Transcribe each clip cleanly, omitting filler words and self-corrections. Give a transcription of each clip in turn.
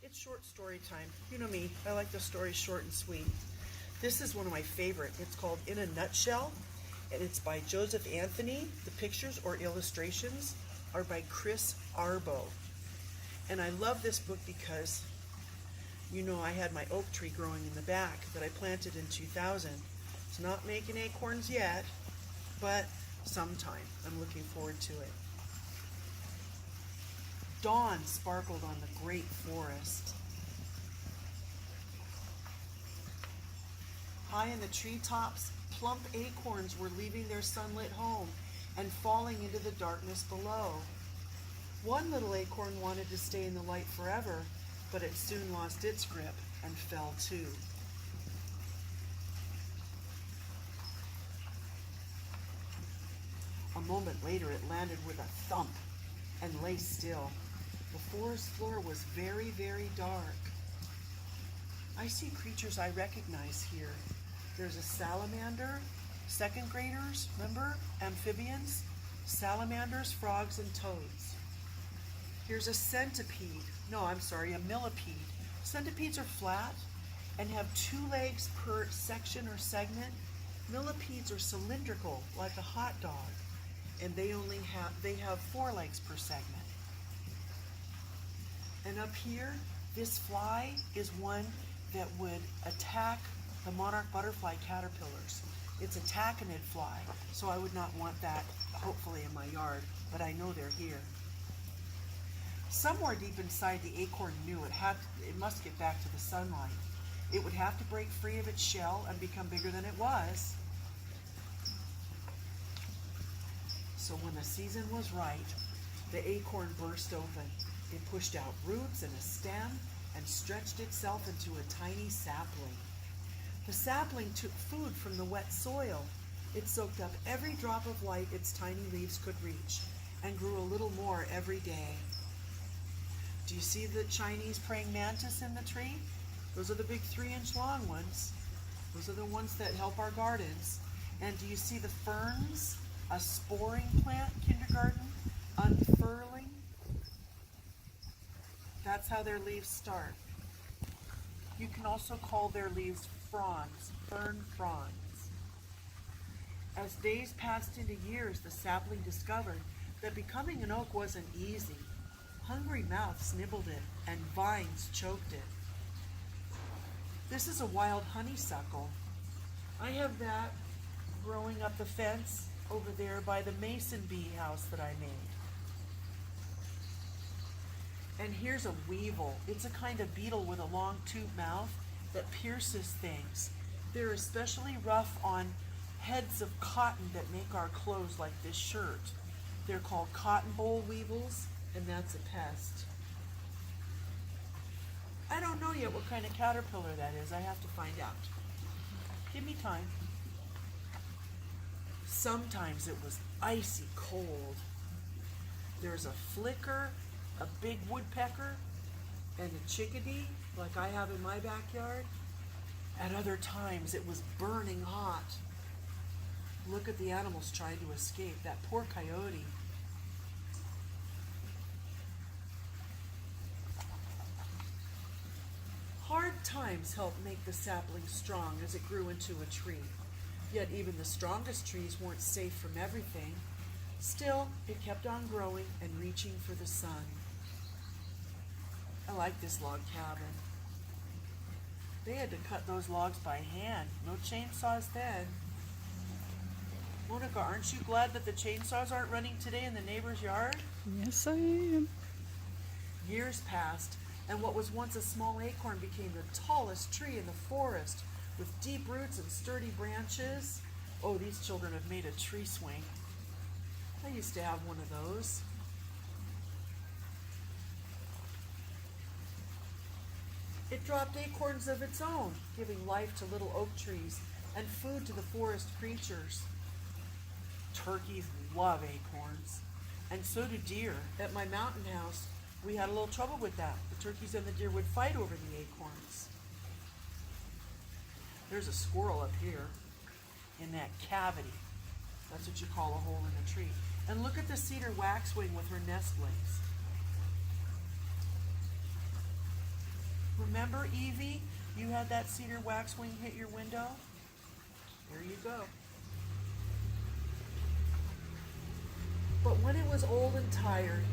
It's short story time. You know me, I like the stories short and sweet. This is one of my favorite. It's called In a Nutshell, and it's by Joseph Anthony. The pictures or illustrations are by Chris Arbo. And I love this book because, you know, I had my oak tree growing in the back that I planted in 2000. It's not making acorns yet, but sometime. I'm looking forward to it. Dawn sparkled on the great forest. High in the treetops, plump acorns were leaving their sunlit home and falling into the darkness below. One little acorn wanted to stay in the light forever, but it soon lost its grip and fell too. A moment later, it landed with a thump and lay still. The forest floor was very, very dark. I see creatures I recognize here. There's a salamander, second graders, remember? Amphibians, salamanders, frogs, and toads. Here's a centipede. No, I'm sorry, a millipede. Centipedes are flat and have 2 legs per section or segment. Millipedes are cylindrical, like a hot dog, and they have 4 legs per segment. And up here, this fly is one that would attack the monarch butterfly caterpillars. It's a taconid fly, so I would not want that, hopefully, in my yard, but I know they're here. Somewhere deep inside, the acorn knew it must get back to the sunlight. It would have to break free of its shell and become bigger than it was. So when the season was right, the acorn burst open. It pushed out roots and a stem and stretched itself into a tiny sapling. The sapling took food from the wet soil. It soaked up every drop of light its tiny leaves could reach and grew a little more every day. Do you see the Chinese praying mantis in the tree? Those are the big 3-inch long ones. Those are the ones that help our gardens. And do you see the ferns? A sporing plant, kindergarten, unfurling. That's how their leaves start. You can also call their leaves fronds, fern fronds. As days passed into years, the sapling discovered that becoming an oak wasn't easy. Hungry mouths nibbled it, and vines choked it. This is a wild honeysuckle. I have that growing up the fence over there by the mason bee house that I made. And here's a weevil. It's a kind of beetle with a long tube mouth that pierces things. They're especially rough on heads of cotton that make our clothes like this shirt. They're called cotton boll weevils, and that's a pest. I don't know yet what kind of caterpillar that is. I have to find out. Give me time. Sometimes it was icy cold. There's a flicker, a big woodpecker, and a chickadee, like I have in my backyard. At other times, it was burning hot. Look at the animals trying to escape. That poor coyote. Hard times helped make the sapling strong as it grew into a tree. Yet even the strongest trees weren't safe from everything. Still, it kept on growing and reaching for the sun. I like this log cabin. They had to cut those logs by hand. No chainsaws then. Monica, aren't you glad that the chainsaws aren't running today in the neighbor's yard? Yes, I am. Years passed, and what was once a small acorn became the tallest tree in the forest, with deep roots and sturdy branches. Oh, these children have made a tree swing. I used to have one of those. It dropped acorns of its own, giving life to little oak trees and food to the forest creatures. Turkeys love acorns, and so do deer. At my mountain house, we had a little trouble with that. The turkeys and the deer would fight over the acorns. There's a squirrel up here in that cavity. That's what you call a hole in the tree. And look at the cedar waxwing with her nestlings. Remember, Evie, you had that cedar waxwing hit your window? There you go. But when it was old and tired,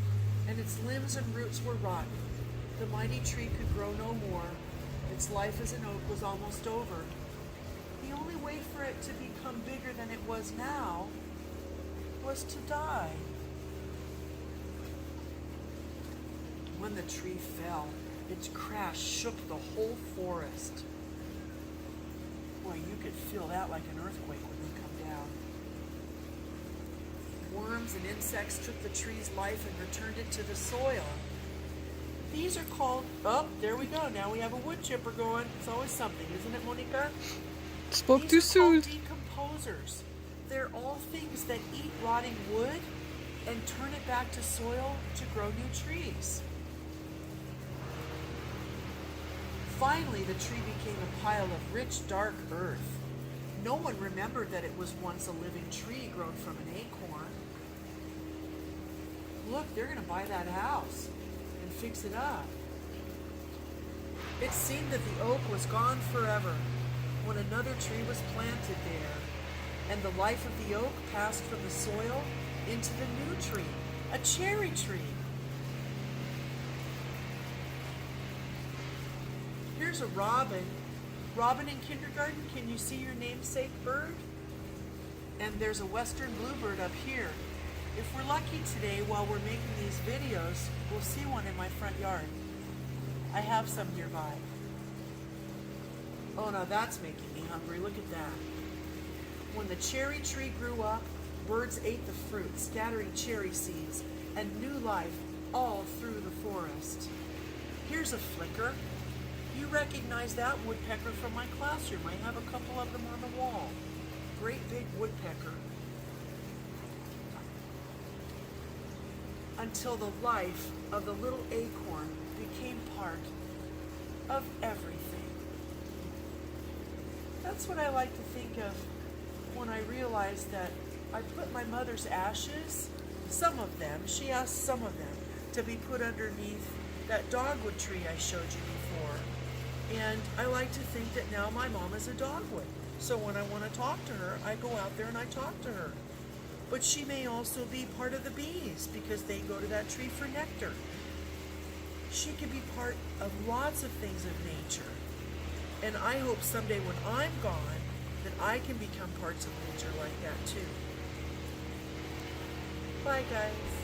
and its limbs and roots were rotten, the mighty tree could grow no more. Its life as an oak was almost over. The only way for it to become bigger than it was now was to die. When the tree fell, its crash shook the whole forest. Boy, you could feel that like an earthquake when they come down. Worms and insects took the tree's life and returned it to the soil. These are called, oh, there we go. Now we have a wood chipper going. It's always something, isn't it, Monica? Spoke too These are called soon. decomposers. They're all things that eat rotting wood and turn it back to soil to grow new trees. Finally, the tree became a pile of rich, dark earth. No one remembered that it was once a living tree grown from an acorn. Look, they're going to buy that house and fix it up. It seemed that the oak was gone forever when another tree was planted there, and the life of the oak passed from the soil into the new tree, a cherry tree. Here's a robin. Robin in kindergarten, can you see your namesake bird? And there's a western bluebird up here. If we're lucky today while we're making these videos, we'll see one in my front yard. I have some nearby. Oh, now that's making me hungry. Look at that. When the cherry tree grew up, birds ate the fruit, scattering cherry seeds and new life all through the forest. Here's a flicker. You recognize that woodpecker from my classroom. I have a couple of them on the wall. Great big woodpecker. Until the life of the little acorn became part of everything. That's what I like to think of when I realize that I put my mother's ashes, some of them, she asked some of them, to be put underneath that dogwood tree I showed you before. And I like to think that now my mom is a dogwood. So when I want to talk to her, I go out there and I talk to her. But she may also be part of the bees because they go to that tree for nectar. She could be part of lots of things of nature. And I hope someday when I'm gone, that I can become parts of nature like that too. Bye, guys.